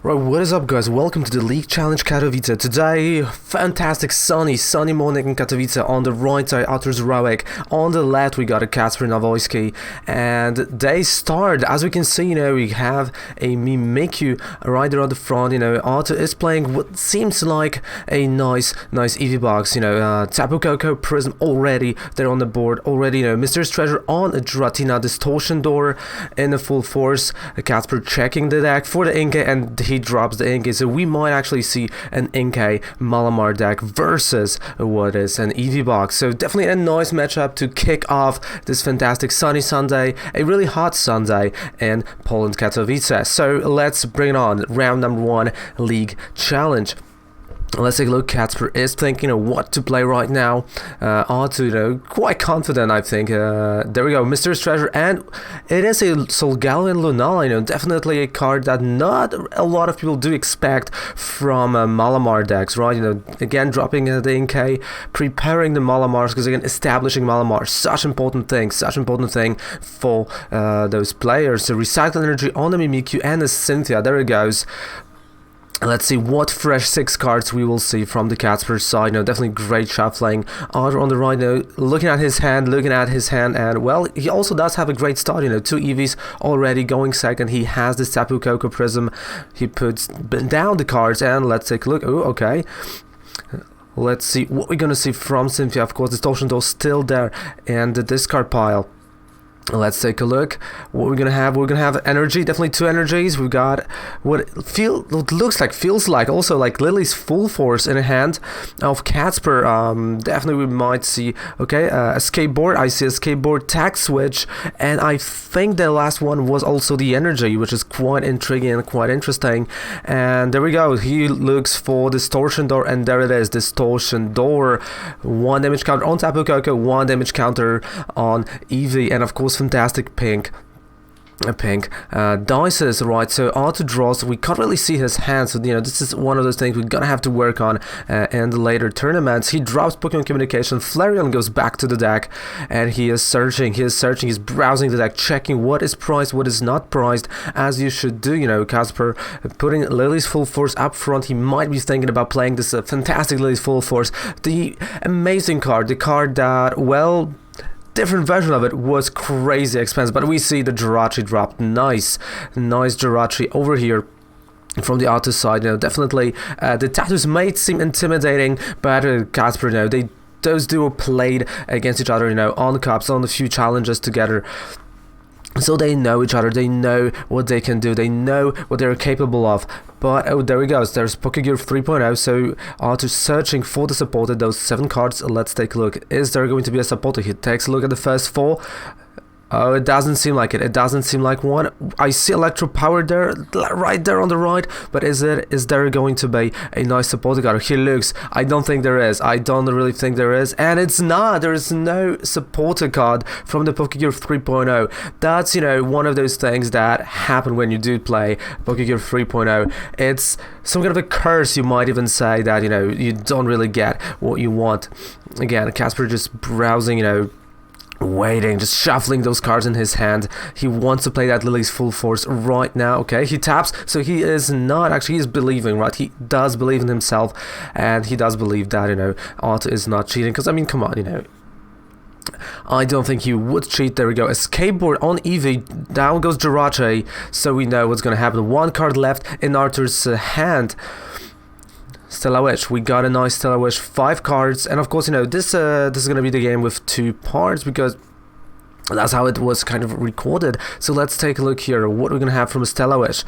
Right, what is up guys? Welcome to the League Challenge Katowice. Today, fantastic sunny morning in Katowice. On the right side, Artur's Rawek. On the left, we got a Kacper Nawojski. And they start, as we can see, we have a Mimikyu right there on the front. Artur is playing what seems like a nice Eevee box. Tapu Koko, Prism already there on the board. Already, Mystery's Treasure on a Dratina, Distortion Door in a full force. Kacper checking the deck for the Inkay, and he drops the Inkay, so we might actually see an Inkay Malamar deck versus what is an Eevee box. So definitely a nice matchup to kick off this fantastic sunny Sunday, a really hot Sunday in Poland, Katowice. So let's bring it on. Round number 1, League Challenge. Let's take a look. Kacper is thinking what to play right now. Artur, quite confident, I think. There we go, Mystery's Treasure, and it is a Solgaleo Lunala, definitely a card that not a lot of people do expect from Malamar decks, right? Again, dropping the Inkay, preparing the Malamars, because again, establishing Malamar, such important thing for those players. So recycle energy on the Mimikyu and the Cynthia. There it goes. Let's see what fresh 6 cards we will see from the Kacper side. Definitely great shuffling. Artur on the right, looking at his hand, and well, he also does have a great start. 2 Eevees already going second. He has the Tapu Koko Prism. He puts down the cards, and let's take a look. Oh, okay. Let's see what we're gonna see from Cynthia. Of course, Distortion Door still there, and the discard pile. Let's take a look. What we're gonna have? We're gonna have energy, definitely 2 energies. We've got what feels like also like Lily's full force in a hand of Kacper. Definitely we might see a skateboard. I see a skateboard, tag switch, and I think the last one was also the energy, which is quite intriguing and quite interesting. And there we go. He looks for Distortion Door, and there it is, Distortion Door. 1 damage counter on Tapu Koko, 1 damage counter on Eevee, and of course fantastic pink dices, right? So Artur draws. We can't really see his hand, so this is one of those things we're gonna have to work on in the later tournaments. He drops Pokemon Communication. Flareon goes back to the deck, and he is searching, he's browsing the deck, checking what is priced, what is not priced, as you should do. Kacper putting Lily's full force up front. He might be thinking about playing this fantastic Lily's full force, the amazing card, the card that, well, different version of it was crazy expensive, but we see the Jirachi drop. Nice Jirachi over here from the Artur side. Definitely the tattoos may seem intimidating, but Kacper, those duo played against each other, on cups, on a few challenges together. So they know each other, they know what they can do, they know what they're capable of. But, oh, there he goes, there's Pokegear 3.0, so Artur searching for the supporter, those 7 cards. Let's take a look. Is there going to be a supporter? He takes a look at the first 4. Oh, it doesn't seem like it. It doesn't seem like one. I see Electro Power there, right there on the right. But is there going to be a nice supporter card? He looks. I don't think there is. I don't really think there is. And it's not. There is no supporter card from the Pokegear 3.0. That's, one of those things that happen when you do play Pokegear 3.0. It's some kind of a curse, you might even say, that, you don't really get what you want. Again, Kacper just browsing, waiting, just shuffling those cards in his hand. He wants to play that Lily's full force right now. Okay, he taps, so he is not actually, he's believing, right? He does believe in himself, and he does believe that, Artur is not cheating, because, I mean, come on, I don't think he would cheat. There we go, a skateboard on Eevee, down goes Jirachi, so we know what's gonna happen. 1 card left in Artur's hand. Stellar Wish, we got a nice Stellar Wish, 5 cards, and of course, this is gonna be the game with 2 parts, because that's how it was kind of recorded. So let's take a look here, what we're gonna have from a Stellar Wish.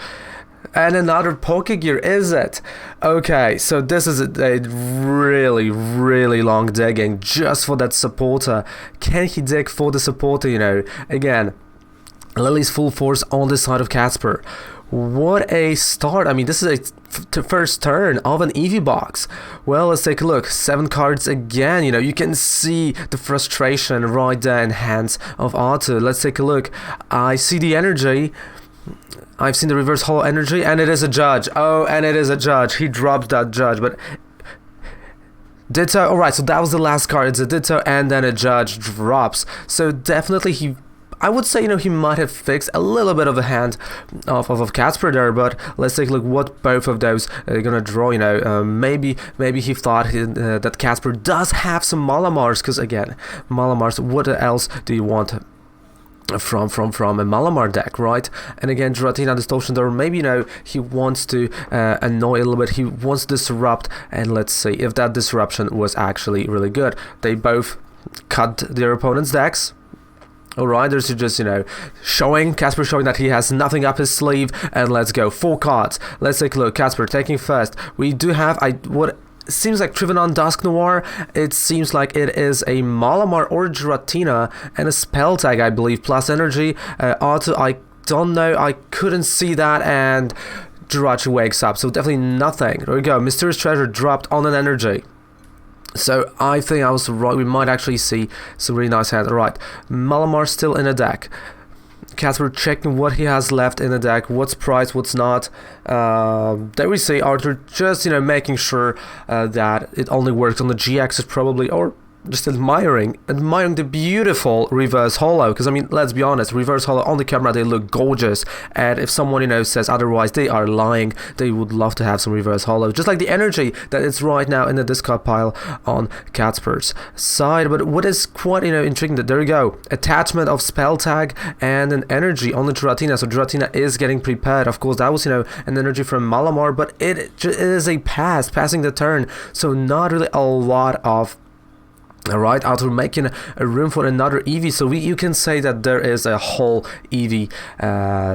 And another Pokegear, is it? Okay, so this is a really long digging just for that supporter. Can he dig for the supporter, Again, Lily's full force on the side of Kacper. What a start. I mean, this is a first turn of an Eevee box. Well, let's take a look. 7 cards again. You can see the frustration right there in hands of Artur. Let's take a look. I see the energy. I've seen the reverse holo energy, and it is a judge. Oh, and it is a judge. He drops that judge, but Ditto. Alright, so that was the last card. It's a Ditto, and then a judge drops. So definitely he I would say, he might have fixed a little bit of the hand of Casper there, but let's take a look what both of those are gonna draw. Maybe he thought that Casper does have some Malamars, because again, Malamars, what else do you want from a Malamar deck, right? And again, Giratina Distortion Door, maybe he wants to annoy a little bit, he wants to disrupt, and let's see if that disruption was actually really good. They both cut their opponent's decks. Alright, there's just, Casper showing that he has nothing up his sleeve, and let's go. 4 cards. Let's take a look. Casper taking first. We do have, what seems like Trivenon Dusk Noir. It seems like it is a Malamar or Giratina, and a spell tag, I believe, plus energy. Auto, I don't know, I couldn't see that, and Jirachi wakes up, so definitely nothing. There we go. Mysterious Treasure dropped on an energy. So I think I was right, we might actually see some really nice hand. Alright, Malamar still in a deck. Casper checking what he has left in the deck, what's priced, what's not. There we see Arthur just, making sure that it only works on the G-axis probably, or just admiring the beautiful reverse holo, because I mean, let's be honest, reverse holo on the camera, they look gorgeous, and if someone says otherwise, they are lying. They would love to have some reverse holo, just like the energy that is right now in the discard pile on Casper's side. But what is quite intriguing, that there we go, attachment of spell tag and an energy on the Giratina, so Giratina is getting prepared. Of course, that was an energy from Malamar, but it is a passing the turn, so not really a lot of. Alright, Arthur making a room for another Eevee, so you can say that there is a whole Eevee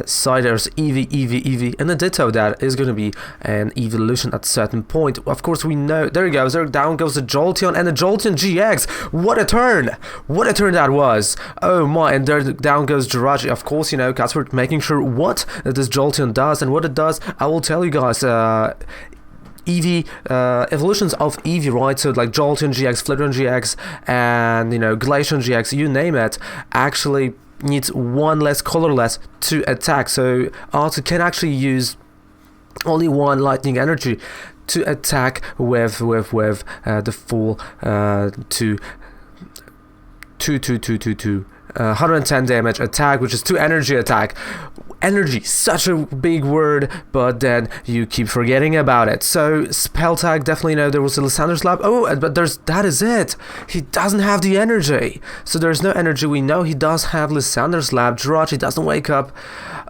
side. There's Eevee, and a Ditto that is going to be an evolution at a certain point. Of course, we know, there he goes, there down goes the Jolteon, and the Jolteon GX, what a turn that was, oh my, and there down goes Jirachi. Of course, Casper making sure what this Jolteon does, and what it does, I will tell you guys. Eevee, evolutions of Eevee, right? So like Jolteon GX, Flareon GX, and Glaceon GX, you name it, actually needs one less colorless to attack. So Arthur can actually use only one lightning energy to attack with the full 110 damage attack, which is 2 energy attack. Energy, such a big word, but then you keep forgetting about it. So spell tag, definitely there was a Lysander's Lab. Oh, but that is it. He doesn't have the energy, so there's no energy. We know he does have Lysander's Lab. Jirachi doesn't wake up.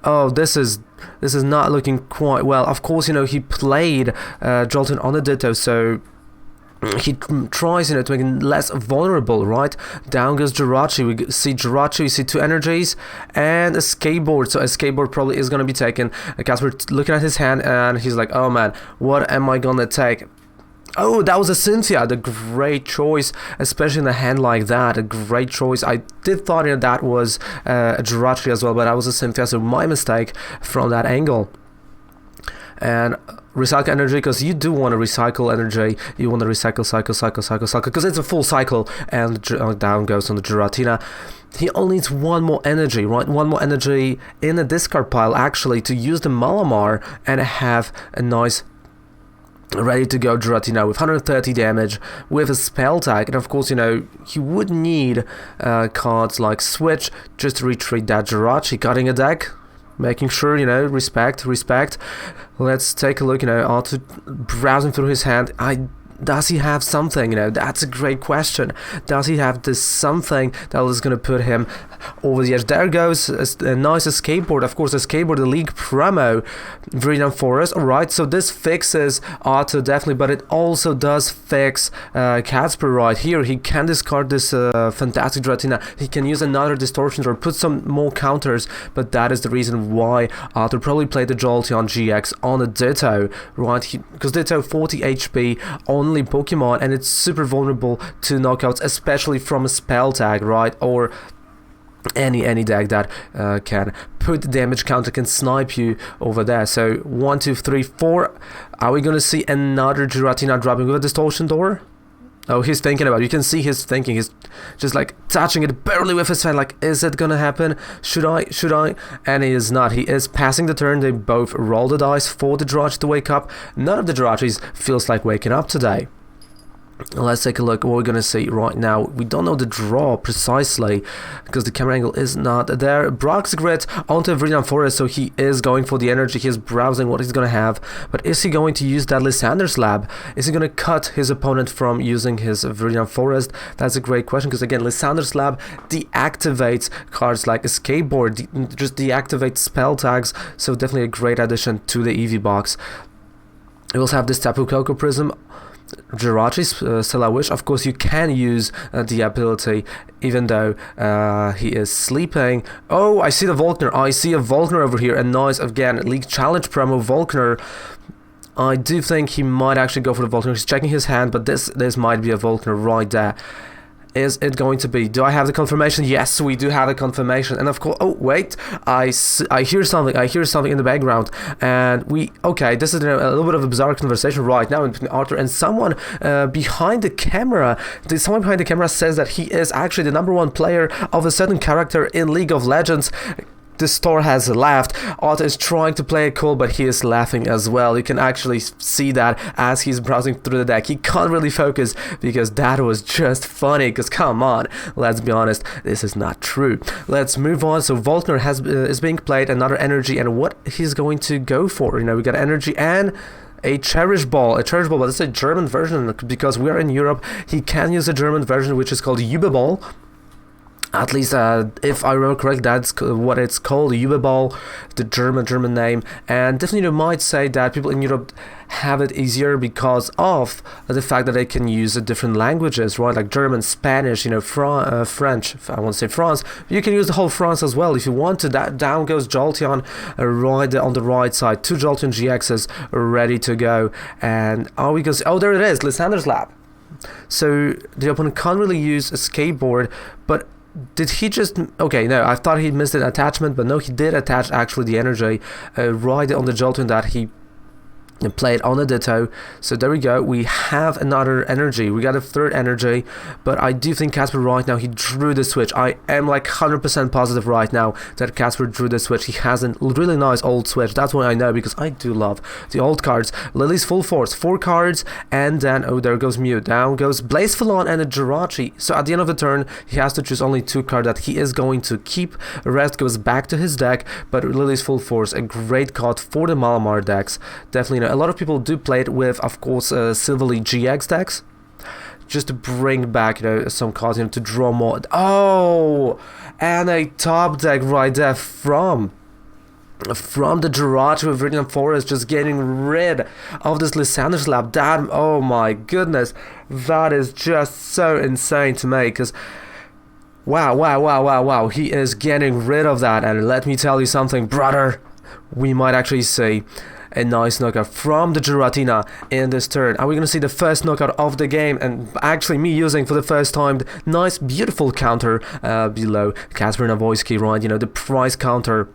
Oh, this is not looking quite well. Of course, he played Jolteon on the Ditto, so he tries, to make it less vulnerable, right? Down goes Jirachi. We see Jirachi, we see 2 energies, and a skateboard. So a skateboard probably is going to be taken. Casper looking at his hand, and he's like, oh man, what am I going to take? Oh, that was a Cynthia, the great choice, especially in a hand like that, a great choice. I did thought that was a Jirachi as well, but that was a Cynthia, so my mistake from that angle. And recycle energy, because you do want to recycle energy. You want to recycle, cycle, because it's a full cycle. And down goes on the Giratina. He only needs one more energy, right? One more energy in the discard pile, actually, to use the Malamar and have a nice ready to go Giratina with 130 damage with a spell tag. And of course, he would need cards like Switch just to retreat that Jirachi, cutting a deck. Making sure, respect. Let's take a look, Arthur browsing through his hand. Does he have something? That's a great question. Does he have this something that is going to put him over the edge? There goes a nice skateboard. Of course, a skateboard, the League promo, Viridian Forest. Alright, so this fixes Arthur definitely, but it also does fix Casper right here. He can discard this fantastic Giratina. He can use another distortion or put some more counters, but that is the reason why Arthur probably played the Jolteon GX on a Ditto, right? Because Ditto 40 HP, only Pokemon, and it's super vulnerable to knockouts, especially from a spell tag, right? Or any deck that can put the damage counter, can snipe you over there. So 1, 2, 3, 4. Are we gonna see another Giratina dropping with a Distortion Door? Oh, he's thinking about it. You can see he's thinking. He's just like touching it barely with his hand, like, is it gonna happen? Should I? And he is not. He is passing the turn. They both roll the dice for the Jirachi to wake up. None of the Jirachis feels like waking up today. Let's take a look what we're gonna see right now. We don't know the draw precisely because the camera angle is not there. Brock's grit onto Viridian Forest, so he is going for the energy. He's browsing what he's gonna have, but is he going to use that Lysander's Lab? Is he gonna cut his opponent from using his Viridian Forest? That's a great question, because again, Lysander's Lab deactivates cards like Escape Board, just deactivates spell tags, so definitely a great addition to the Eevee box. We also have this Tapu Koko Prism, Jirachi, Stellar Wish. Of course, you can use the ability even though he is sleeping. Oh, I see the Volkner. I see a Volkner over here. And nice, again, League Challenge promo Volkner. I do think he might actually go for the Volkner. He's checking his hand, but this might be a Volkner right there. Is it going to be? Do I have the confirmation? Yes, we do have a confirmation. And of course, oh wait, I hear something. I hear something in the background. And okay, this is a little bit of a bizarre conversation right now between Arthur and someone behind the camera. Someone behind the camera says that he is actually the #1 player of a certain character in League of Legends. The store has laughed. Arthur is trying to play it cool, but he is laughing as well. You can actually see that as he's browsing through the deck. He can't really focus because that was just funny. Because come on, let's be honest, this is not true. Let's move on. So Volkner is being played, another energy, and what he's going to go for. You know, we got energy and a Cherish Ball, but it's a German version because we are in Europe. He can use a German version, which is called Eevee Ball. At least, if I remember correctly, that's what it's called, Eevee Ball, the German name. And definitely you might say that people in Europe have it easier because of the fact that they can use different languages, right? Like German, Spanish, you know, French. I want to say France. You can use the whole France as well if you want to. That down goes Jolteon right on the right side. 2 Jolteon GXs ready to go. And are we going to? Oh, there it is, Lysander's Lab. So the opponent can't really use a skateboard, but did he just... Okay, no, I thought he missed an attachment, but no, he did attach actually the energy right on the Jolteon that he played on the Ditto. So there we go, we have another energy, we got a 3rd energy, but I do think Casper right now, he drew the switch. I am like 100% positive right now that Casper drew the switch. He has a really nice old switch, that's what I know, because I do love the old cards. Lily's Full Force, 4 cards, and then, oh, there goes Mew, down goes Blazefalon and a Jirachi. So at the end of the turn, he has to choose only 2 cards that he is going to keep. The rest goes back to his deck, but Lily's Full Force, a great card for the Malamar decks. Definitely, you know, a lot of people do play it with, of course, Silverly GX decks, just to bring back, you know, some cards, you know, to draw more. Oh, and a top deck right there from the Jirachi with Viridian Forest, just getting rid of this Lysander's Lab. That, oh my goodness, that is just so insane to me, because wow, he is getting rid of that. And let me tell you something, brother, we might actually see a nice knockout from the Giratina in this turn. Are we going to see the first knockout of the game, and actually me using for the first time the nice beautiful counter below Casper Navoisky, right? You know, the price counter,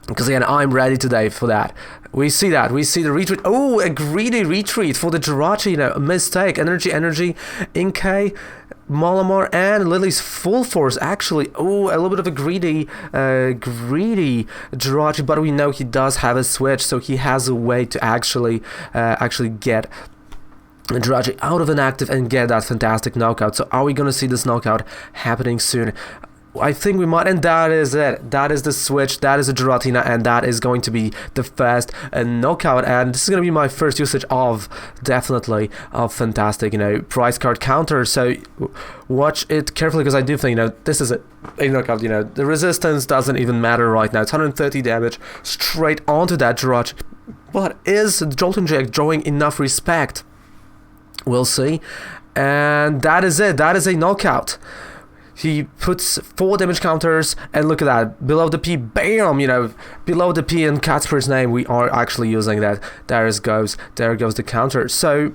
because again, I'm ready today for that. We see the retreat. Oh, a greedy retreat for the Jirachi, you know, a mistake. Energy, Inkay, Malamar, and Lily's Full Force, actually. Oh, a little bit of a greedy Jirachi, but we know he does have a switch, so he has a way to actually get Jirachi out of inactive and get that fantastic knockout. So are we going to see this knockout happening soon? I think we might, and that is it. That is the switch, that is a Giratina, and that is going to be the first knockout. And this is going to be my first usage of, definitely, of fantastic, you know, price card counter. So watch it carefully, because I do think, you know, this is a knockout, you know, the resistance doesn't even matter right now. It's 130 damage straight onto that Jirachi. But is Jolteon GX drawing enough respect? We'll see. And that is it. That is a knockout. He puts 4 damage counters, and look at that, below the P, bam, you know, below the P in Casper's name, we are actually using that. There goes the counter. So,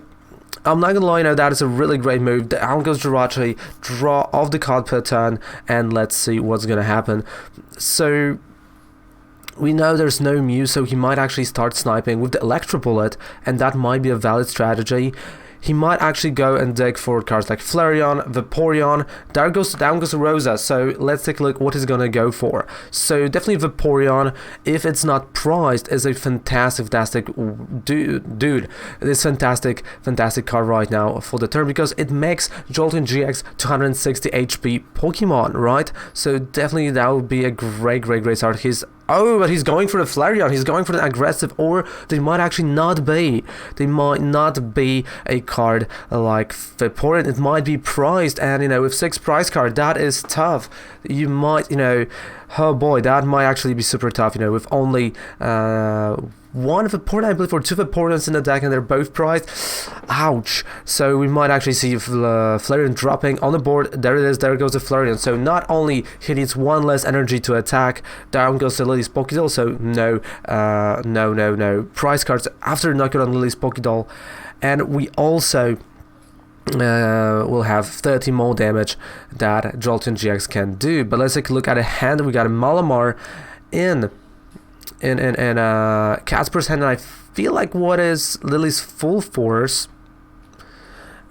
I'm not gonna lie, you know, that is a really great move. Down goes Jirachi, draw off the card per turn, and let's see what's gonna happen. So, we know there's no Mew, so he might actually start sniping with the Electro Bullet, and that might be a valid strategy. he might actually go and dig for cards like Flareon, Vaporeon. Down goes Rosa. So let's take a look what he's gonna go for. So definitely Vaporeon, if it's not prized, is a fantastic dude. It is fantastic card right now for the turn, because it makes Jolteon GX 260 HP Pokemon, right? So definitely that would be a great start. But he's going for the Flareon. He's going for the aggressive, or they might actually not be. They might not be a card like Vaporeon. It might be priced, and with 6 prize card, that is tough. You might, oh boy, that might actually be super tough. With only one Vaporeon, I believe, or 2 Vaporeons in the deck, and they're both priced. Ouch. So we might actually see Flareon dropping on the board. There it is. There goes the Flareon. So not only he needs 1 less energy to attack, down goes the Lily's Pokédoll. So no prize cards after knocking on Lily's Pokédoll, and we also will have 30 more damage that Jolteon GX can do. But let's take a look at a hand. We got a Malamar in Casper's hand, and I feel like what is Lily's Full Force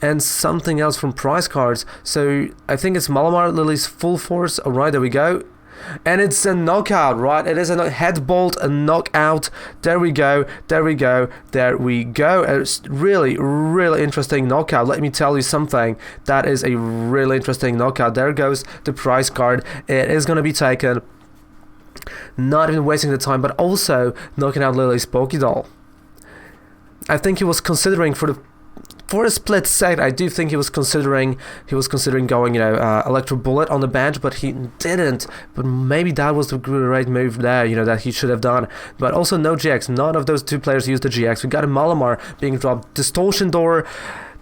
and something else from prize cards. So I think it's Malamar, Lily's Full Force. Alright, there we go. And it's a knockout, right? It is a head bolt, a knockout. There we go. It's really interesting knockout. Let me tell you something. That is a really interesting knockout. There goes the prize card. It is going to be taken. Not even wasting the time, but also knocking out Lily's Pokédoll. I think he was considering for a split second. I do think he was considering going, Electro Bullet on the bench, but he didn't. But maybe that was the right move there, that he should have done. But also no GX. None of those 2 players used the GX. We got a Malamar being dropped, Distortion Door,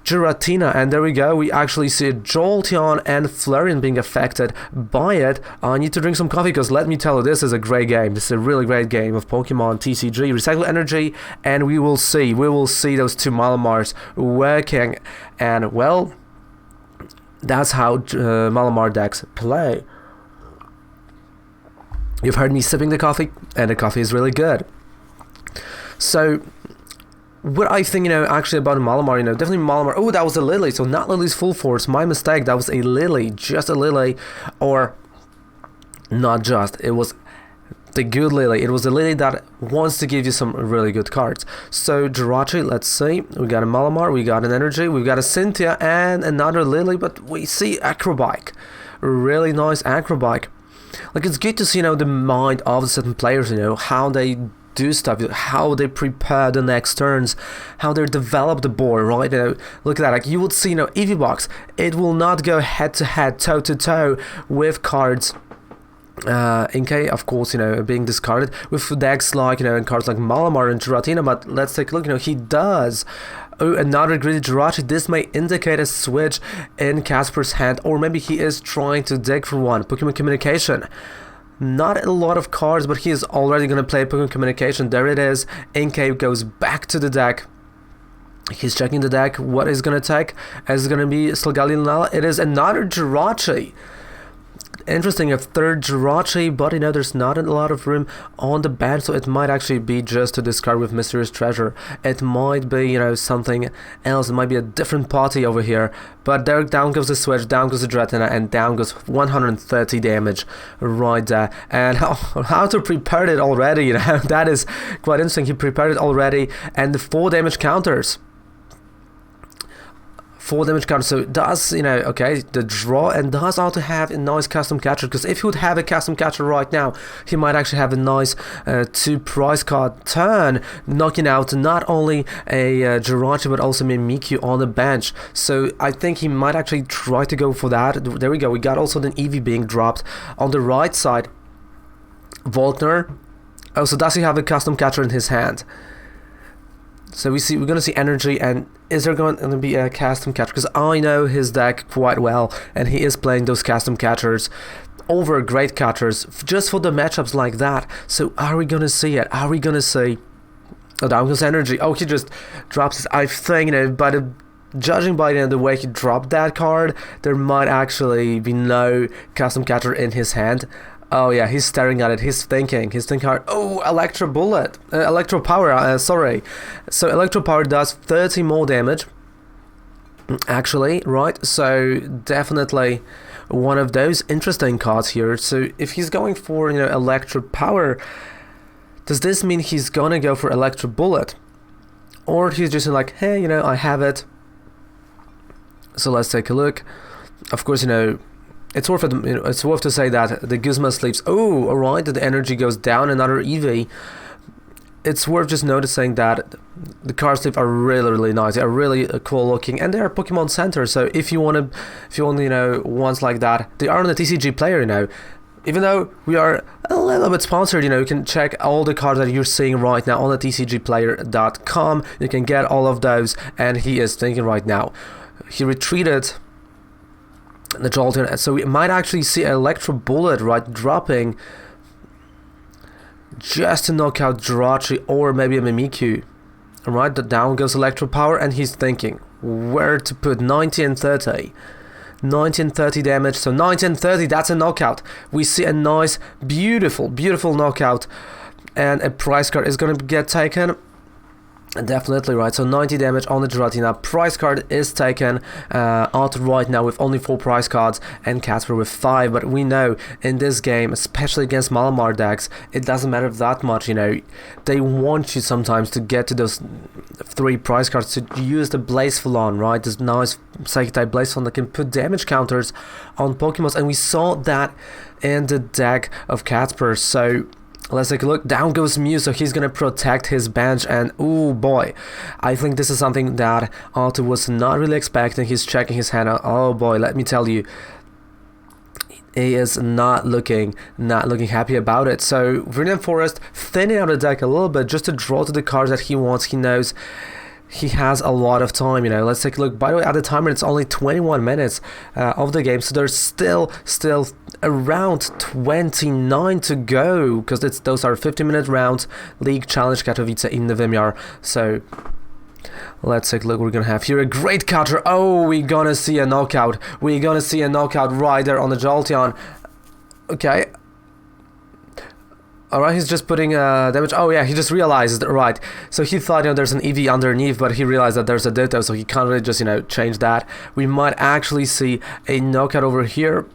Giratina, and there we go. We actually see Jolteon and Flareon being affected by it. I need to drink some coffee, because let me tell you, this is a great game. This is a really great game of Pokemon TCG. Recycle energy, and we will see those 2 Malamars working. And well, that's how Malamar decks play. You've heard me sipping the coffee, and the coffee is really good. So what I think, actually about Malamar, definitely Malamar. Oh, that was a Lily, so not Lily's Full Force. My mistake. That was a Lily, just a Lily, or not just. It was the good Lily. It was the Lily that wants to give you some really good cards. So Jirachi, let's see. We got a Malamar, we got an Energy, we got a Cynthia, and another Lily, but we see Acrobike. Really nice Acrobike. Like, it's good to see, the mind of certain players, how they do stuff, how they prepare the next turns, how they develop the board, right? Look at that. Like, you would see, Eevee box, it will not go head to head, toe to toe with cards in case, of course, being discarded with decks like, and cards like Malamar and Giratina. But let's take a look. He does. Oh, another greedy Jirachi. This may indicate a switch in Casper's hand, or maybe he is trying to dig for one. Pokemon Communication. Not a lot of cards, but he is already going to play Pokemon Communication. There it is. Inkay goes back to the deck. He's checking the deck. What is going to take? Is it going to be Slgalina? It is another Jirachi. Interesting, a third Jirachi, but there's not a lot of room on the bench, so it might actually be just to discard with Mysterious Treasure. It might be, something else. It might be a different party over here. But there, down goes the switch, down goes the Giratina, and down goes 130 damage right there. And how to prepare it already, that is quite interesting. He prepared it already, and the 4 damage counters. 4 damage counter, so it does, okay, the draw, and does also have a nice custom catcher, because if he would have a custom catcher right now, he might actually have a nice 2 prize card turn, knocking out not only a Jirachi, but also Mimikyu on the bench. So I think he might actually try to go for that. There we go, we got also the Eevee being dropped on the right side. Voltner, oh, so does he have a custom catcher in his hand? So we're going to see Energy, and is there going to be a custom catcher? Because I know his deck quite well, and he is playing those custom catchers over great catchers just for the matchups like that. So are we going to see it? Are we going to see... Oh, down goes Energy. Oh, he just drops his... I think, judging by the way he dropped that card, there might actually be no custom catcher in his hand. Oh yeah, he's staring at it, he's thinking hard. Oh, Electro Bullet, Electro Power, sorry. So Electro Power does 30 more damage. actually, right? So definitely one of those interesting cards here. So if he's going for, Electro Power, does this mean he's gonna go for Electro Bullet? Or he's just like, hey, I have it. So let's take a look. Of course, it's worth it, it's worth to say that the Guzma sleeps. Oh, alright, the energy goes down, another Eevee. It's worth just noticing that the card sleeves are really nice. They are really cool looking, and they are Pokemon Center. So if you want, ones like that, they are on the TCG player, Even though we are a little bit sponsored, you can check all the cards that you're seeing right now on the tcgplayer.com. You can get all of those, and he is thinking right now. He retreated the Jolteon, so we might actually see Electro Bullet, right, dropping just to knock out Jirachi or maybe a Mimikyu. Alright, down goes Electro Power, and he's thinking where to put 90 and 30. 90 and 30 damage, so 90 and 30, that's a knockout. We see a nice, beautiful knockout, and a prize card is going to get taken. Definitely, right, so 90 damage on the Giratina. Prize card is taken out right now with only 4 prize cards, and Casper with 5, but we know in this game, especially against Malamar decks, it doesn't matter that much, they want you sometimes to get to those 3 prize cards, to use the Blazeflon, right, this nice Psychic type Blazeflon that can put damage counters on Pokemon, and we saw that in the deck of Casper. So let's take a look. Down goes Mew, so he's gonna protect his bench, and oh boy, I think this is something that Otto was not really expecting. He's checking his hand out. Oh boy, let me tell you, he is not looking happy about it. So Viridian Forest thinning out the deck a little bit just to draw to the cards that he wants. He knows he has a lot of time, Let's take a look. By the way, at the timer, it's only 21 minutes of the game, so there's still around 29 to go, because those are 50-minute rounds. League Challenge Katowice in the Wymiar. So let's take a look. We're gonna have here a great catcher. Oh, we're gonna see a knockout. We're gonna see a knockout right there on the Jolteon. Okay. Alright, he's just putting damage. Oh yeah, he just realizes that, right. So he thought, there's an Eevee underneath, but he realized that there's a Ditto, so he can't really just, change that. We might actually see a knockout over here.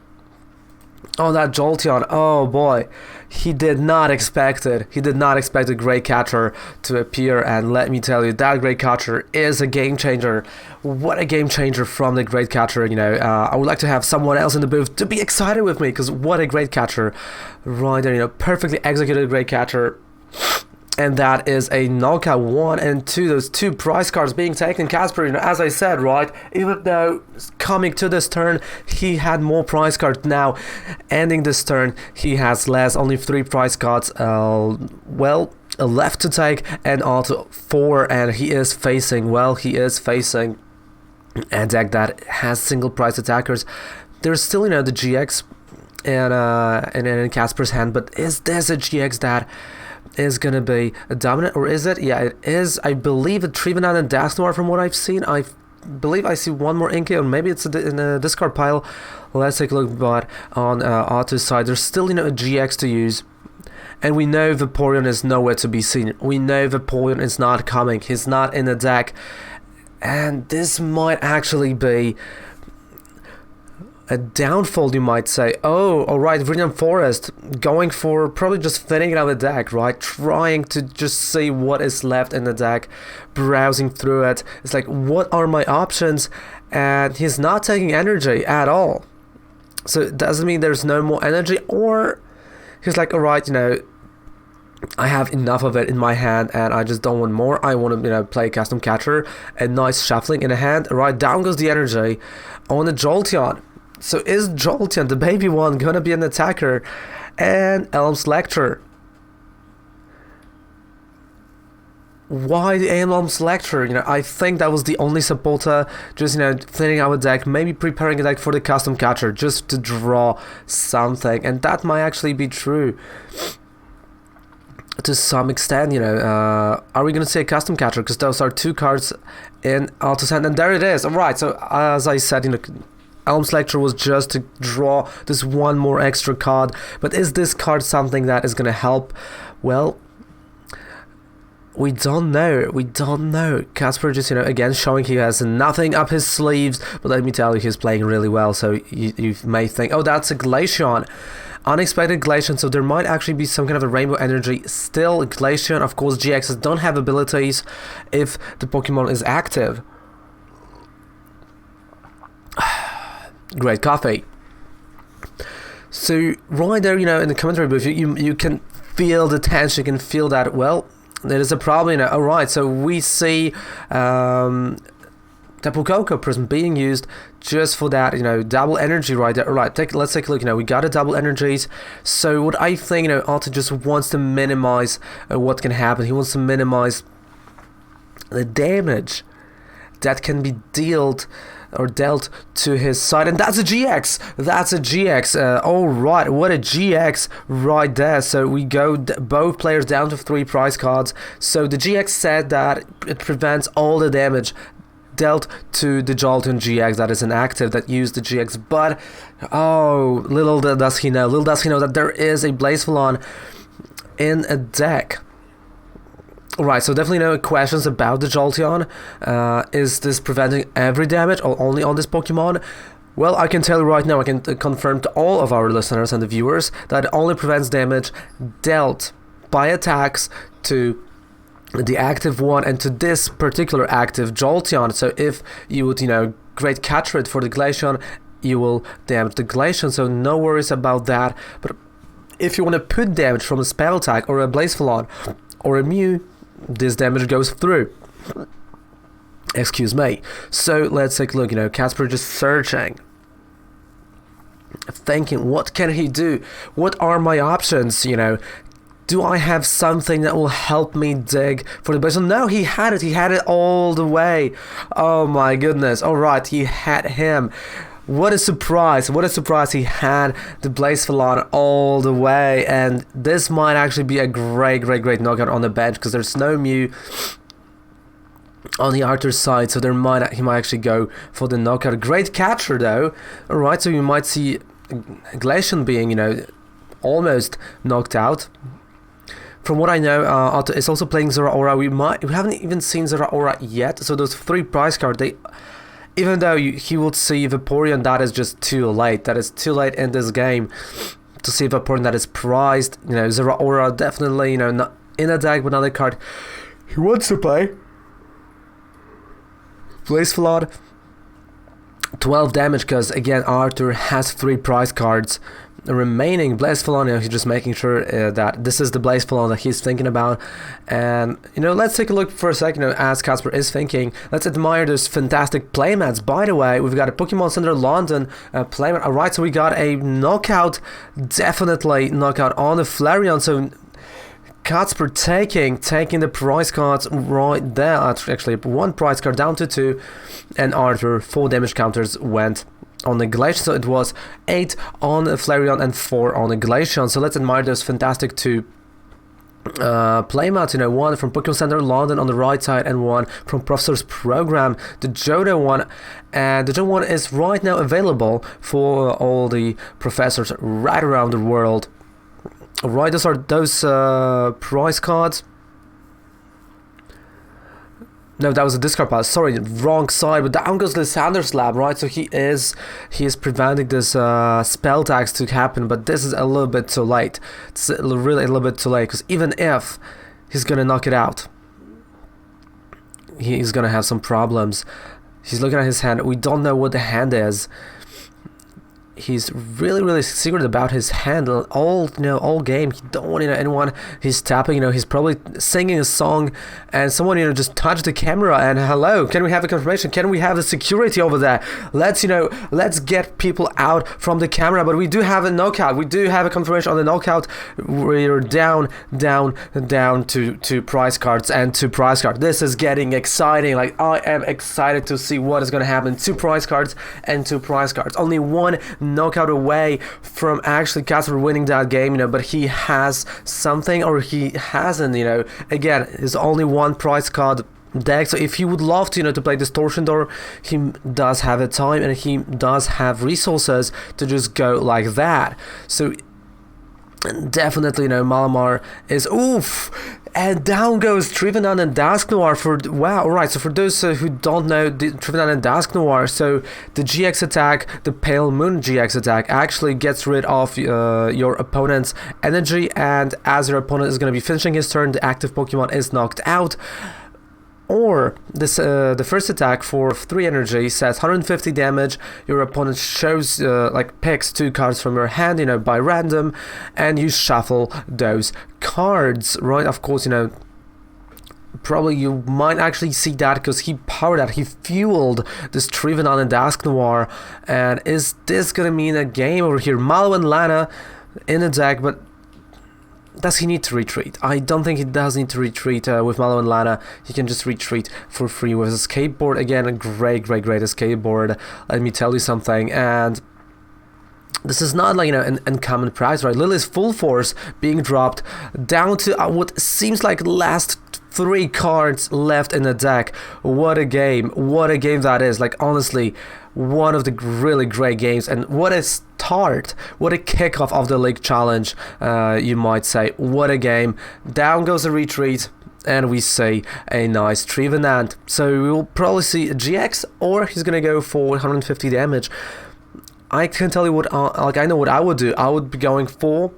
Oh, that Jolteon, oh boy. He did not expect it. He did not expect a Great Catcher to appear, and let me tell you, that Great Catcher is a game changer. What a game changer from the Great Catcher, I would like to have someone else in the booth to be excited with me, because what a Great Catcher. Right there, perfectly executed Great Catcher. And that is a knockout 1 and 2. Those 2 prize cards being taken. Casper, as I said, right, even though coming to this turn, he had more prize cards. Now, ending this turn, he has less, only 3 prize cards, left to take, and also 4, and he is facing a deck that has single prize attackers. There's still, the GX in Casper's hand, but is this a GX that is gonna be a dominant, or is it? Yeah, it is. I believe a Trevenant and Dusknoir from what I've seen. I believe I see one more Inkay, or maybe it's in a discard pile. Let's take a look. But on Otto's side, there's still, a GX to use. And we know Vaporeon is nowhere to be seen. We know Vaporeon is not coming. He's not in the deck. And this might actually be a downfall, you might say. Oh, alright, Viridian Forest going for probably just thinning out the deck, right? Trying to just see what is left in the deck, browsing through it. It's like, what are my options? And he's not taking energy at all. So it doesn't mean there's no more energy, or he's like, alright, I have enough of it in my hand and I just don't want more. I want to, play Custom Catcher. A nice shuffling in the hand. Right, down goes the energy on the Jolteon. So is Jolteon, the baby one, gonna be an attacker? And Elm's Lecture. Why the Elm's Lecture? I think that was the only supporter just, thinning out a deck, maybe preparing a deck for the Custom Catcher, just to draw something. And that might actually be true to some extent, are we gonna see a Custom Catcher? Because those are 2 cards in Otto's hand, and there it is. Alright, so as I said, Elm's Lecture was just to draw this one more extra card, but is this card something that is gonna help? Well, We don't know. Casper just, again showing he has nothing up his sleeves, but let me tell you, he's playing really well. So you may think, oh, that's a Glaceon. Unexpected Glaceon, so there might actually be some kind of a rainbow energy. Still, Glaceon, of course, GXs don't have abilities if the Pokemon is active. Great coffee. So right there, in the commentary booth, you can feel the tension, you can feel that, well, there is a problem, alright, so we see Tapu Koko Prism being used just for that, double energy right there. Alright, let's take a look, we got a double energies. So what I think, Otto just wants to minimize what can happen. He wants to minimize the damage that can be dealt to his side, and that's a GX. Alright, what a GX right there. So we go both players down to 3 prize cards. So the GX said that it prevents all the damage dealt to the Jolteon GX that is inactive, that used the GX, but little does he know that there is a Blaziken in a deck. Right, so definitely no questions about the Jolteon. Is this preventing every damage or only on this Pokemon? Well, I can tell you right now, I can confirm to all of our listeners and the viewers that it only prevents damage dealt by attacks to the active one and to this particular active Jolteon. So if you would, great catch rate for the Glaceon, you will damage the Glaceon, so no worries about that. But if you want to put damage from a spell attack or a Blaziken or a Mew, this damage goes through. Excuse me. So let's take a look. Casper just searching, thinking, what can he do? What are my options? Do I have something that will help me dig for the Blaziken? No, he had it all the way. Oh my goodness. Alright, he had him. What a surprise he had the Blaziken all the way, and this might actually be a great knockout on the bench, because there's no Mew on the Arthur's side, so he might actually go for the knockout. Great catcher though. Alright, so you might see Glaceon being, almost knocked out. From what I know, Otto is also playing Zeraora. We haven't even seen Zeraora yet, so those 3 prize cards, even though he would see Vaporeon, that is just too late. That is too late in this game to see Vaporeon that is prized. Zeraora definitely, not in a deck, but another card he wants to play. Blaziken, 12 damage, because again, Arthur has 3 prize cards remaining. Blaziken, he's just making sure that this is the Blaziken that he's thinking about. And let's take a look for a second, as Casper is thinking. Let's admire those fantastic playmats. By the way, we've got a Pokemon Center London playmat. Alright, so we got a knockout, definitely knockout on the Flareon. So Casper taking the prize cards right there. Actually, 1 prize card down to 2, and Arthur 4 damage counters went on the Glaceon, so it was 8 on Flareon and 4 on the Glaceon. So let's admire those fantastic 2 playmats, one from Pokemon Center London on the right side and one from Professor's Program, the Johto one. And the Johto one is right now available for all the professors right around the world. Alright, those are those prize cards. No, that was a discard pass. Sorry, wrong side. But down goes Lysander's lab, right? So he is preventing this spell attacks to happen. But this is a little bit too late. It's really a little bit too late, because even if he's gonna knock it out, he's gonna have some problems. He's looking at his hand. We don't know what the hand is. He's really secret about his hand all game. He don't want anyone. He's tapping, he's probably singing a song, and someone just touched the camera and hello, can we have a confirmation? Can we have the security over there? Let's get people out from the camera. But we do have a knockout. We do have a confirmation on the knockout. We're down to prize cards and 2 prize cards. This is getting exciting. Like, I am excited to see what is going to happen. 2 prize cards and 2 prize cards. Only 1 knockout away from actually Casper winning that game, but he has something, or he hasn't, again, there's only 1 prize card deck. So if he would love to play Distortion Door, he does have the time and he does have resources to just go like that. So Definitely, Malamar is oof, and down goes Trevenant and Dusk Noir for wow. All right, so for those who don't know, Trevenant and Dusk Noir, so the GX attack, the Pale Moon GX attack, actually gets rid of your opponent's energy, and as your opponent is going to be finishing his turn, the active Pokemon is knocked out. Or this the first attack for 3 energy says 150 damage. Your opponent shows picks 2 cards from your hand, by random, and you shuffle those cards, right? Of course, probably you might actually see that because he powered that, he fueled this Trevenant and Dusk Noir. And is this gonna mean a game over here? Malo and Lana in the deck, but does he need to retreat? I don't think he does need to retreat with Malo and Lana. He can just retreat for free with his skateboard. Again, a great skateboard. Let me tell you something. And this is not like, an uncommon prize, right? Lily's full force being dropped down to what seems like last 3 cards left in the deck. What a game. What a game that is. Like, honestly, one of the really great games, and what a start, what a kickoff of the League Challenge, you might say. What a game. Down goes a retreat, and we see a nice Trevenant. So we will probably see a GX, or he's gonna go for 150 damage. I can tell you what, I know what I would do. I would be going for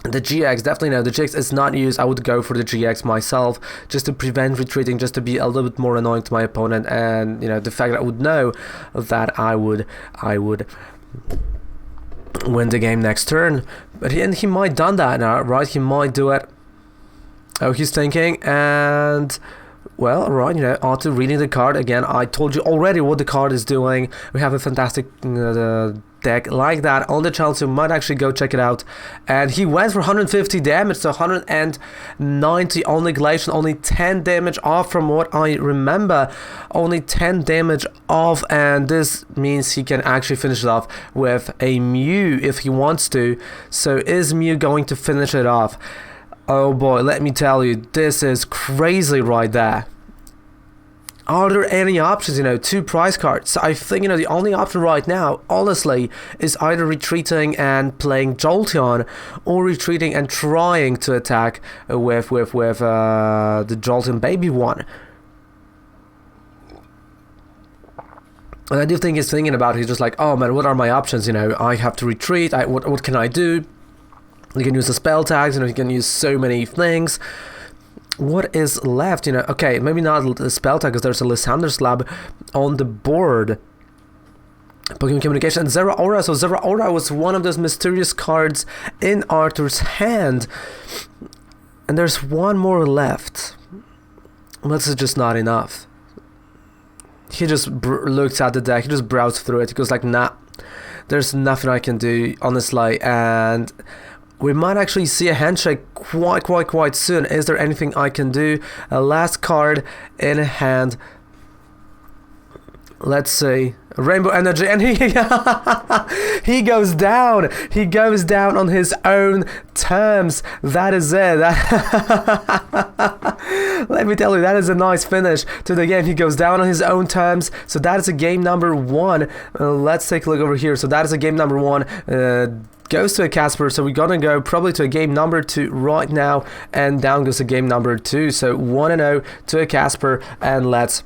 the GX. Definitely no, the GX is not used. I would go for the GX myself, just to prevent retreating, just to be a little bit more annoying to my opponent, and the fact that I would know that I would win the game next turn. But he might done that now, right? He might do it. Oh, he's thinking, and well, right, after reading the card again, I told you already what the card is doing. We have a fantastic deck like that on the channel, so you might actually go check it out. And he went for 150 damage, so 190 on negation, only 10 damage off from what I remember. Only 10 damage off, and this means he can actually finish it off with a Mew if he wants to. So is Mew going to finish it off? Oh boy, let me tell you, this is crazy right there. Are there any options, 2 prize cards? So I think, the only option right now, honestly, is either retreating and playing Jolteon, or retreating and trying to attack with the Jolteon baby one. And I do think he's thinking about it. He's just like, oh man, what are my options? I have to retreat. What can I do? You can use the spell tags, you can use so many things. What is left, okay, maybe not the spell tag, because there's a Lysander Slab on the board. Pokemon Communication and Zeraora. So Zeraora was one of those mysterious cards in Arthur's hand. And there's one more left. This is just not enough. He just looks at the deck, he just browsed through it, he goes like, nah, there's nothing I can do, honestly, and we might actually see a handshake quite soon. Is there anything I can do? A last card in hand. Let's see. Rainbow Energy, and he goes down. He goes down on his own terms. That is it. Let me tell you, that is a nice finish to the game. He goes down on his own terms. So that is a game number 1. Let's take a look over here. So that is a game number 1. Goes to a Casper, so we're gonna go probably to a game number 2 right now, and down goes a game number 2. So 1-0 to a Casper, and let's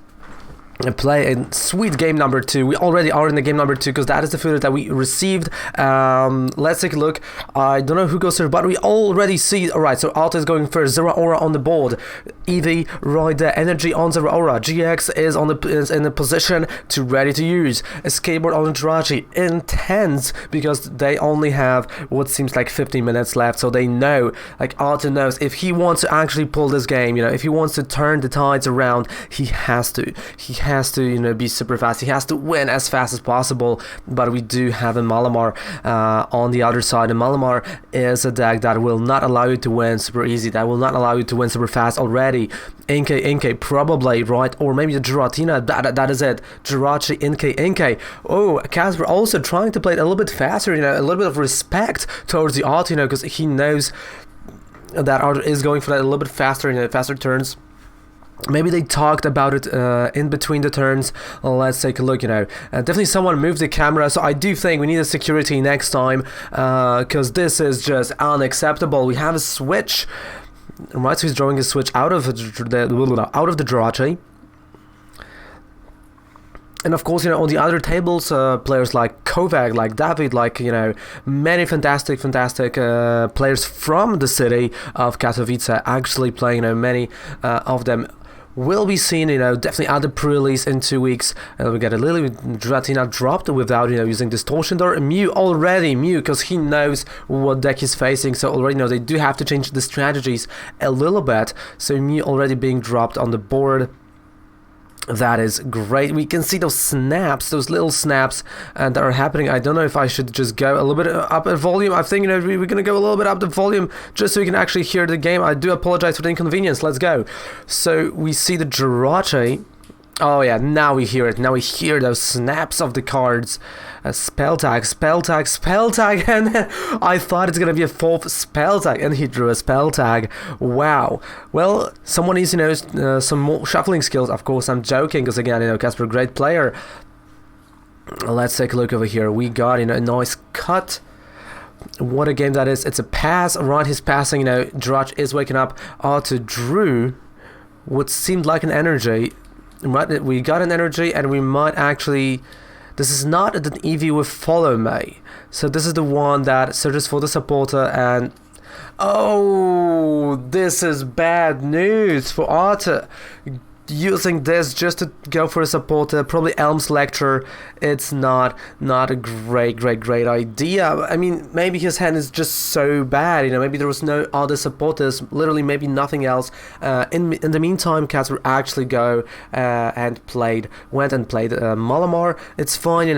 play a sweet game number 2. We already are in the game number 2 because that is the footage that we received. Let's take a look. I don't know who goes first, but we already see. Alright, so Alta is going first. Zeraora on the board. Eevee right there. Energy on Zeraora. GX is in a position to ready to use. A skateboard on Jirachi. Intense, because they only have what seems like 15 minutes left, so they know, like Alta knows, if he wants to actually pull this game, if he wants to turn the tides around, he has to be super fast. He has to win as fast as possible. But we do have a Malamar on the other side, and Malamar is a deck that will not allow you to win super easy, that will not allow you to win super fast already. Inkay probably, right? Or maybe the Giratina, that is it. Jirachi, Inkay. Oh, Casper also trying to play it a little bit faster, a little bit of respect towards the Alta, because he knows that Arthur is going for that a little bit faster, faster turns. Maybe they talked about it in between the turns. Let's take a look, definitely someone moved the camera, so I do think we need a security next time, because this is just unacceptable. We have a switch, right, so he's drawing a switch out of the Jirachi. And of course, on the other tables, players like Kovac, like David, like, many fantastic players from the city of Katowice actually playing, many of them will be seen, definitely at the pre-release in 2 weeks. We got a Lily Dratina dropped without, using Distortion Door. Mew, because he knows what deck he's facing, so already, they do have to change the strategies a little bit. So Mew already being dropped on the board. That is great. We can see those snaps, those little snaps that are happening. I don't know if I should just go a little bit up in volume. I think, we're going to go a little bit up the volume just so we can actually hear the game. I do apologize for the inconvenience. Let's go. So we see the Jirachi. Oh yeah, now we hear it. Now we hear those snaps of the cards. Spell tag, and I thought it's gonna be a 4th spell tag, and he drew a spell tag. Wow. Well, someone needs, some more shuffling skills. Of course, I'm joking, because again, Casper, great player. Let's take a look over here. We got, a nice cut. What a game that is. It's a pass. Right, he's passing, Drach is waking up. To Drew what seemed like an energy. Right, we got an energy, and we might actually... This is not an Eevee with Follow Me. So this is the one that searches for the supporter, and... Oh, this is bad news for Arthur. Using this just to go for a supporter, probably Elm's Lecture. It's not a great idea. I mean, maybe his hand is just so bad, maybe there was no other supporters, literally maybe nothing else. In the meantime, Casper actually went and played Malamar. It's fine,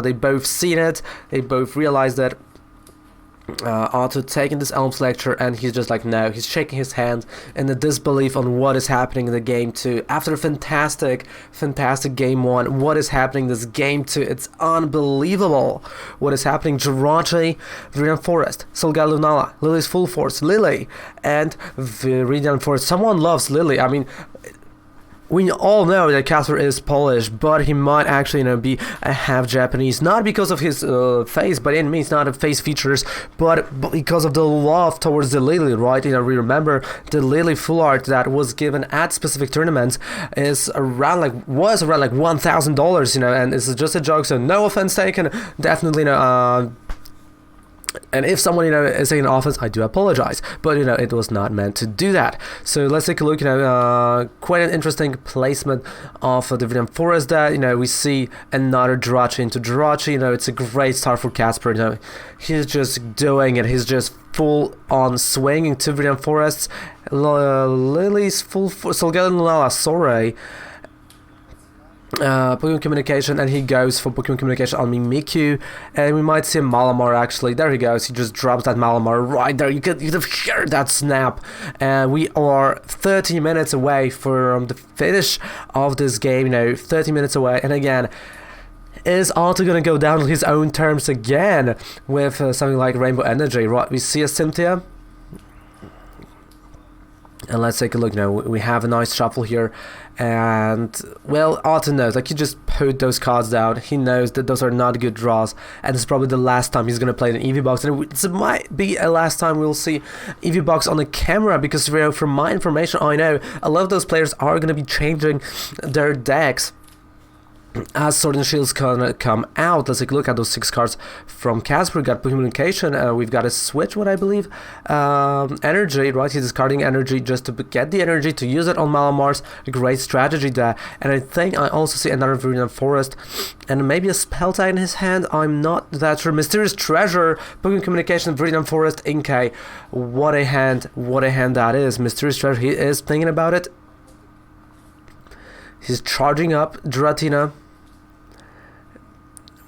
they both seen it, they both realized that Arthur taking this Elm's Lecture, and he's just like, no, he's shaking his hand in the disbelief on what is happening in the game 2. After a fantastic game 1, what is happening in this game 2? It's unbelievable what is happening. Jirachi, Viridian Forest, Solga Lunala, Lily's Full Force, Lily, and Viridian Forest. Someone loves Lily. I mean, we all know that Casper is Polish, but he might actually, be a half Japanese, not because of his face, but it means not of face features, but because of the love towards the Lily, right? We remember the Lily full art that was given at specific tournaments was around like $1,000, and this is just a joke, so no offense taken. Definitely, and if someone, is taking offense, I do apologize. But, it was not meant to do that. So let's take a look, quite an interesting placement of the Viridian Forest that, we see another Jirachi into Jirachi. It's a great start for Casper. He's just doing it. He's just full on swinging to Viridian Forests. Lily's full for Solgalin Lala, sorry. Pokemon Communication, and he goes for Pokemon Communication on Mimikyu, and we might see Malamar actually. There he goes, he just drops that Malamar right there. You could hear that snap, and we are 30 minutes away from the finish of this game, 30 minutes away, and again, is Arthur gonna go down on his own terms again with something like Rainbow Energy, right? We see a Cynthia. And let's take a look now. We have a nice shuffle here, and well, Arthur knows, like, he just put those cards down. He knows that those are not good draws, and it's probably the last time he's gonna play an Eevee box, and it might be a last time we'll see Eevee box on the camera, because from my information, I know a lot of those players are gonna be changing their decks as Sword and Shield's gonna come out. Let's take a look at those 6 cards from Casper. We got Communication, we've got a switch, what I believe, energy, right? He's discarding energy just to get the energy to use it on Malamar's. A great strategy there. And I think I also see another Viridian Forest and maybe a spell tag in his hand. I'm not that sure. Mysterious Treasure, Pokemon Communication, Viridian Forest, Inkay. What a hand that is. Mysterious Treasure, he is thinking about it. He's charging up Dratina.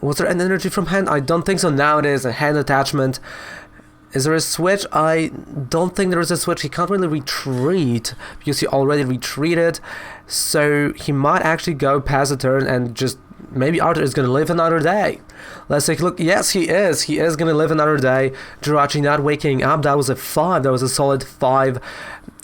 Was there an energy from hand? I don't think so. Now it is a hand attachment. Is there a switch? I don't think there is a switch. He can't really retreat because he already retreated. So he might actually go past the turn and just... Maybe Arthur is going to live another day. Let's take a look. Yes, he is. He is going to live another day. Jirachi not waking up. That was a 5. That was a solid 5.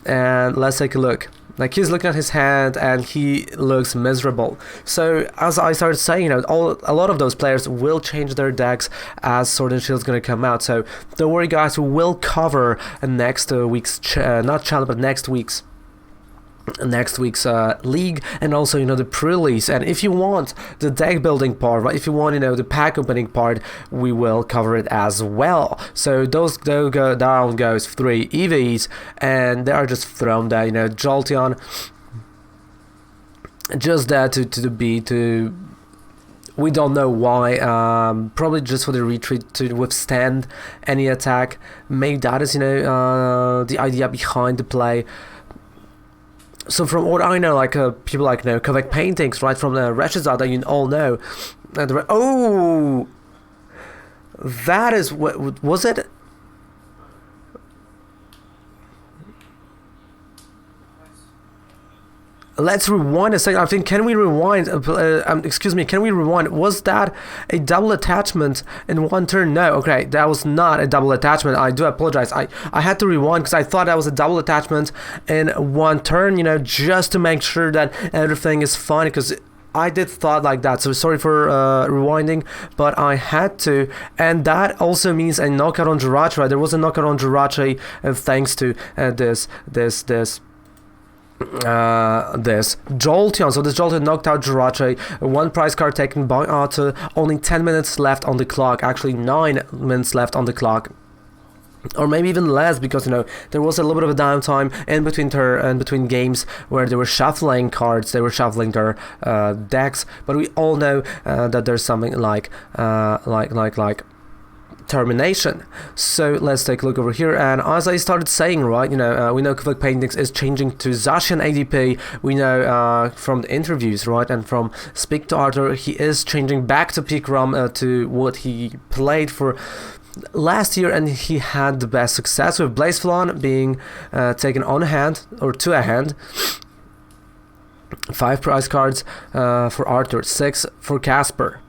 And let's take a look. Like, he's looking at his hand and he looks miserable. So as I started saying, a lot of those players will change their decks as Sword and Shield is going to come out. So don't worry, guys, we will cover next week's not challenge, but next week's league, and also the pre-release. And if you want the deck building part, right, if you want the pack opening part, we will cover it as well. So down goes 3 Eevees, and they are just thrown there. Jolteon just there to we don't know why, probably just for the retreat to withstand any attack. Maybe that is the idea behind the play. So from what I know, like people like Katowice paintings, right, from the Reshizard that you all know. Oh, that is what was it? Let's rewind a second. I think, can we rewind? Excuse me, can we rewind? Was that a double attachment in one turn? No, okay, that was not a double attachment. I do apologize. I had to rewind because I thought that was a double attachment in one turn, just to make sure that everything is fine, because I did thought like that. So sorry for rewinding, but I had to. And that also means a knockout on Jirachi, right? There was a knockout on Jirachi thanks to this Jolteon. So this Jolteon knocked out Jirachi. One prize card taken by Arthur. Only 10 minutes left on the clock. Actually 9 minutes left on the clock, or maybe even less, because there was a little bit of a downtime in between games where they were shuffling cards, they were shuffling their decks. But we all know that there's something like termination. So let's take a look over here. And as I started saying, right, we know Katowice Paintings is changing to Zacian ADP. We know from the interviews, right, and from Speak to Arthur, he is changing back to Peak Rum, to what he played for last year, and he had the best success with Blazeflon being taken on hand, or to a hand. 5 prize cards for Arthur, 6 for Casper.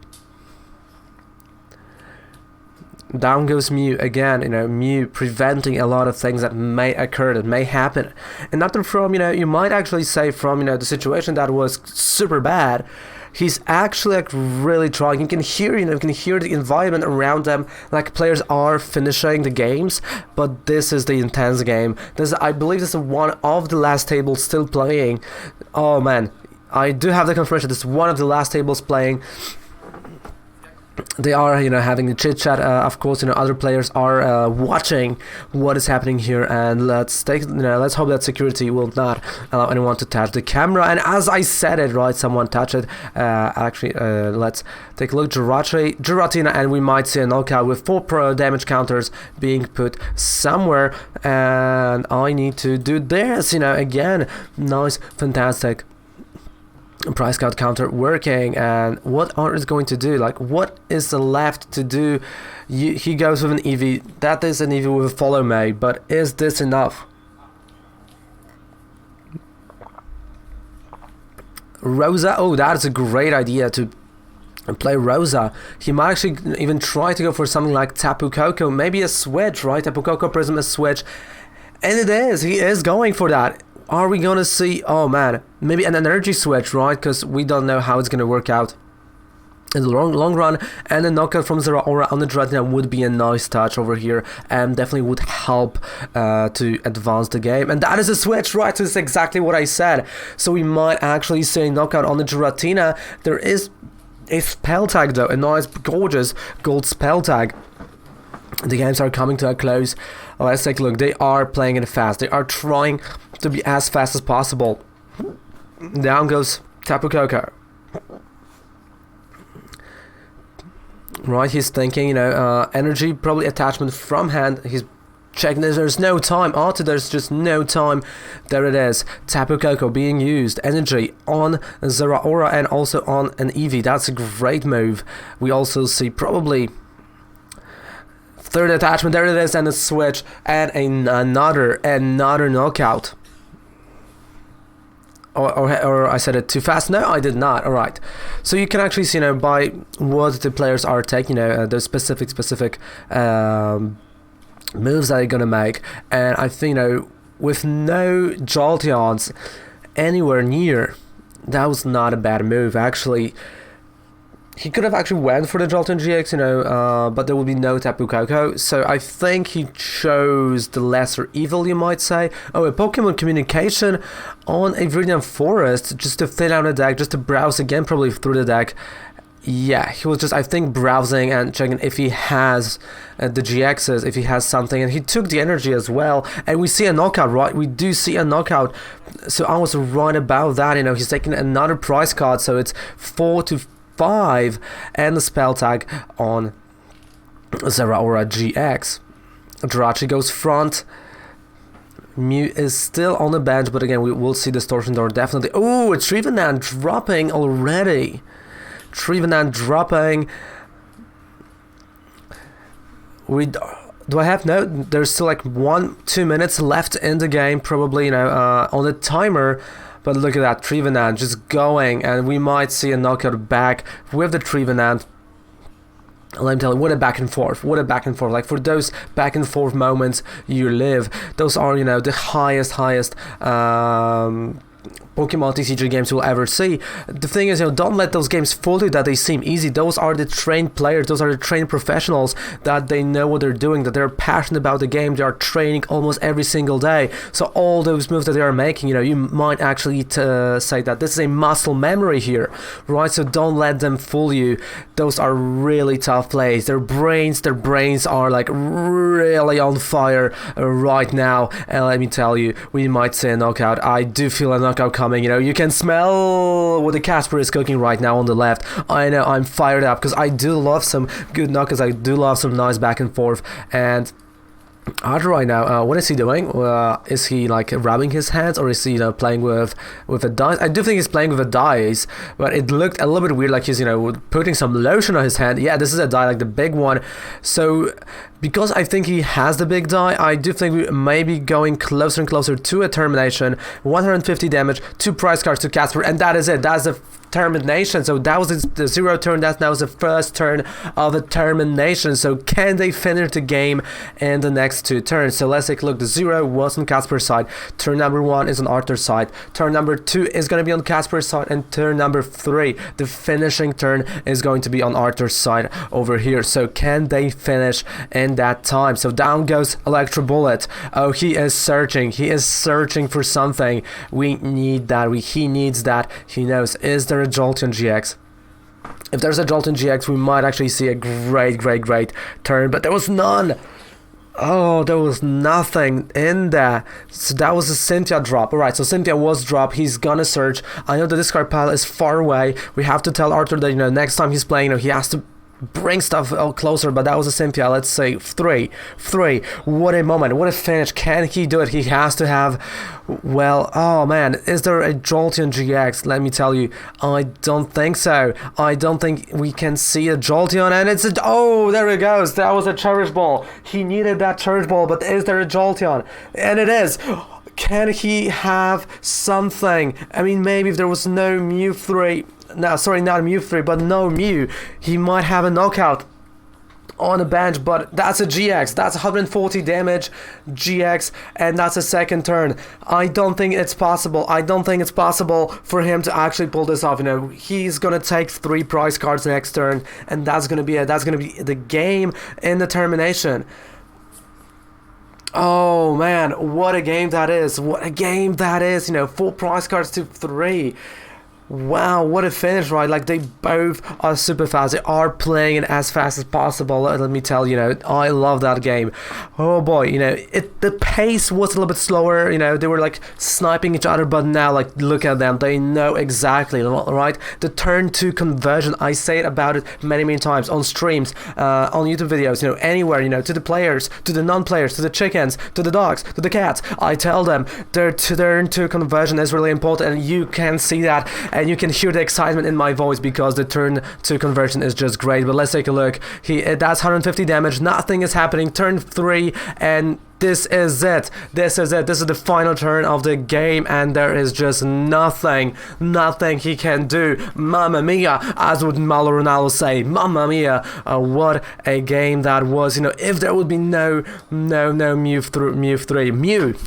Down goes Mew again, Mew preventing a lot of things that may occur, that may happen. And after from, you might actually say from, the situation that was super bad, he's actually like really trying. You can hear, you can hear the environment around them, like players are finishing the games, but this is the intense game. I believe this is one of the last tables still playing. Oh man, I do have the confirmation, this is one of the last tables playing. They are, having the chit chat. Of course, other players are watching what is happening here, and let's hope that security will not allow anyone to touch the camera. And as I said it, right, someone touched it. Actually, let's take a look. Giratina, and we might see a knockout with 4 damage counters being put somewhere. And I need to do this, again. Nice, fantastic price card counter working. And what Art is going to do, like what is left to do? He goes with an Eevee. That is an Eevee with a follow May, but is this enough? Rosa, oh, that is a great idea to play Rosa. He might actually even try to go for something like Tapu Koko, maybe a switch, right? Tapu Koko Prism, a switch, and it is, he is going for that. Are we gonna see, oh man, maybe an energy switch, right? Because we don't know how it's gonna work out in the long run. And a knockout from Zeraora on the Dreadnought would be a nice touch over here, and definitely would help to advance the game. And that is a switch, right? So it's exactly what I said. So we might actually see a knockout on the Giratina. There is a spell tag though, a nice, gorgeous gold spell tag. The games are coming to a close. Let's take a look. They are playing it fast. They are trying to be as fast as possible. Down goes Tapu Koko. Right, he's thinking, energy, probably attachment from hand. He's checking. There's no time. After there's just no time. There it is. Tapu Koko being used. Energy on Zeraora and also on an Eevee. That's a great move. We also see probably third attachment. There it is, and a switch, and another knockout. Or I said it too fast. No, I did not. All right. So you can actually see, by what the players are taking, the specific moves that they're gonna make. And I think, with no Jolteons, anywhere near. That was not a bad move, actually. He could have actually went for the Jolteon GX, but there would be no Tapu Koko. So I think he chose the lesser evil, you might say. Oh, a Pokemon Communication on a Viridian Forest, just to thin out the deck, just to browse again, probably through the deck. Yeah, he was just, I think, browsing and checking if he has the GXs, if he has something, and he took the energy as well. And we see a knockout, right? We do see a knockout. So I was right about that, he's taking another prize card, so it's 4 to 5, and the spell tag on Zeraora GX. Jirachi goes front. Mew is still on the bench, but again, we will see Distortion Door definitely. Oh, it's Trevenant dropping already. Trevenant dropping. Do I have no? There's still like 1-2 minutes left in the game, probably, on the timer. But look at that, Trevenant just going, and we might see a knockout back with the Trevenant. Let me tell you, what a back and forth, like for those back and forth moments you live, those are, the highest Pokemon TCG games you'll ever see. The thing is, don't let those games fool you that they seem easy. Those are the trained players, those are the trained professionals, that they know what they're doing, that they're passionate about the game, they are training almost every single day. So all those moves that they are making, you might actually say that this is a muscle memory here, right? So don't let them fool you. Those are really tough plays. Their brains are like really on fire right now. And let me tell you, we might see a knockout. I do feel a knockout coming. You can smell what the Casper is cooking right now on the left. I know, I'm fired up because I do love some good knockouts. I do love some nice back and forth. And Arthur right now, what is he doing? Is he like rubbing his hands, or is he playing with a dice? I do think he's playing with a dice, but it looked a little bit weird, like he's putting some lotion on his hand. Yeah, this is a die, like the big one. So because I think he has the big die, I do think we may be going closer and closer to a termination. 150 damage, 2 prize cards to Casper, and that is it. That's the termination. So that was the 0 turn. That now was the first turn of the termination. So can they finish the game in the next 2 turns? So let's take a look. The 0 was on Casper's side. Turn number 1 is on Arthur's side. Turn number 2 is going to be on Casper's side, and turn number 3, the finishing turn, is going to be on Arthur's side over here. So can they finish in that time? So down goes Electro Bullet. Oh, he is searching for something. We need that. He needs that. He knows. Is there a Jolteon GX? If there's a Jolteon GX, we might actually see a great turn, but there was none. Oh, there was nothing in there. So that was a Cynthia drop. Alright, so Cynthia was dropped. He's gonna search. I know the discard pile is far away. We have to tell Arthur that, next time he's playing, he has to bring stuff closer, but that was a Cynthia. Let's say 3. What a moment, what a finish. Can he do it? He has to have, well, oh man, is there a Jolteon GX? Let me tell you, I don't think so. I don't think we can see a Jolteon, and it's oh, there it goes. That was a Cherish Ball. He needed that Cherish Ball, but is there a Jolteon? And it is. Can he have something? I mean, maybe if there was no Mew 3, no, sorry, not Mew 3, but no Mew, he might have a knockout on the bench, but that's a GX. That's 140 damage GX, and that's a second turn. I don't think it's possible. I don't think it's possible for him to actually pull this off. He's gonna take 3 prize cards next turn, and that's gonna be it. That's gonna be the game in the termination. Oh man, what a game that is. 4 prize cards to 3. Wow, what a finish, right? Like, they both are super fast. They are playing it as fast as possible. Let me tell you, I love that game. Oh boy, the pace was a little bit slower. They were like sniping each other, but now, like, look at them. They know exactly, right? The turn 2 conversion, I say it about it many times on streams, on YouTube videos, anywhere, to the players, to the non-players, to the chickens, to the dogs, to the cats. I tell them their turn 2 conversion is really important, and you can see that. And you can hear the excitement in my voice because the turn 2 conversion is just great. But let's take a look. That's 150 damage. Nothing is happening. Turn 3, and This is it. This is it. This is the final turn of the game, and there is just nothing he can do. Mamma mia, as would Malamar say. Mamma mia, what a game that was. You know, if there would be no Mew,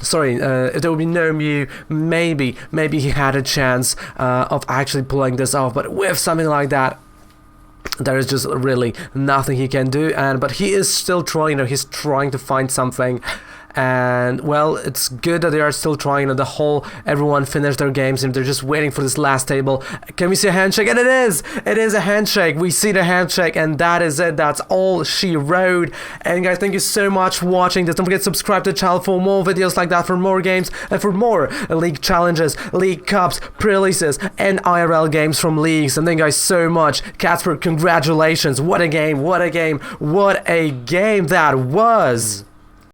sorry, if there would be no Mew, maybe he had a chance of actually pulling this off. But with something like that, there is just really nothing he can do, but he is still trying. You know, he's trying to find something. And well, it's good that they are still trying. You know, everyone finished their games and they're just waiting for this last table. Can we see a handshake? And it is a handshake. We see the handshake, and that is it. That's all she wrote. And guys, thank you so much for watching this. Don't forget to subscribe to the channel for more videos like that, for more games and for more league challenges, league cups, pre-releases, and IRL games from leagues. And thank you guys so much. Casper, congratulations. What a game, what a game, what a game that was.